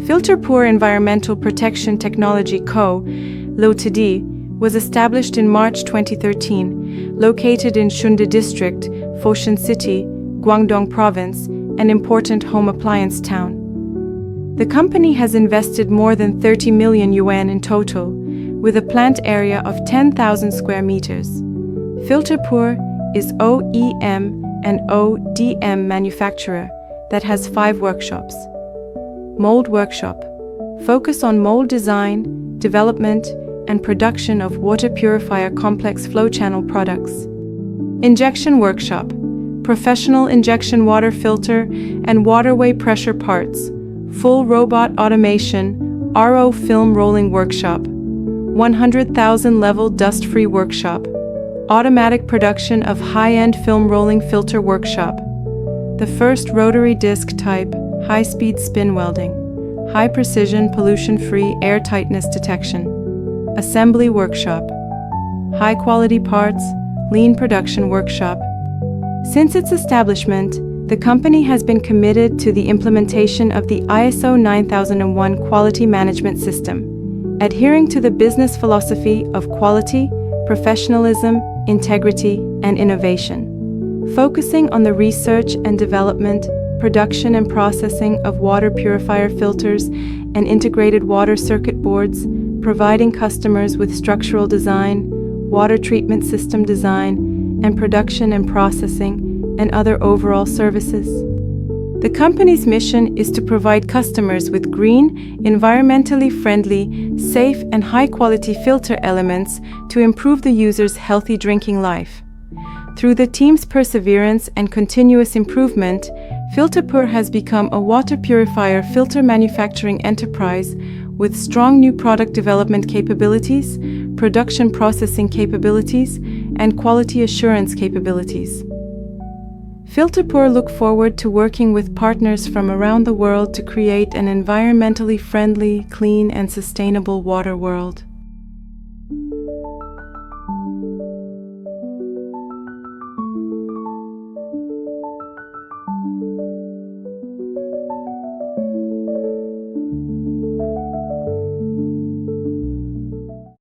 Filterpur Environmental Protection Technology Co., Ltd., was established in March 2013, located in Shunde District, Foshan City, Guangdong Province, an important home appliance town. The company has invested more than 30 million yuan in total, with a plant area of 10,000 square meters. Filterpur is OEM and ODM manufacturer that has 5 workshops. Mold workshop, focus on mold design, development, and production of water purifier complex flow channel products. Injection workshop, professional injection water filter and waterway pressure parts, full robot automation, RO film rolling workshop, 100,000 level dust-free workshop, automatic production of high-end film rolling filter workshop, the first rotary disc type, high-speed spin welding, high-precision pollution-free air tightness detection, assembly workshop, high-quality parts, lean production workshop. Since its establishment, the company has been committed to the implementation of the ISO 9001 quality management system, adhering to the business philosophy of quality, professionalism, integrity, and innovation, focusing on the research and development, production and processing of water purifier filters and integrated water circuit boards, providing customers with structural design, water treatment system design, and production and processing, and other overall services. The company's mission is to provide customers with green, environmentally friendly, safe, and high-quality filter elements to improve the user's healthy drinking life. Through the team's perseverance and continuous improvement, Filterpur has become a water purifier filter manufacturing enterprise with strong new product development capabilities, production processing capabilities, and quality assurance capabilities. Filterpur look forward to working with partners from around the world to create an environmentally friendly, clean, and sustainable water world.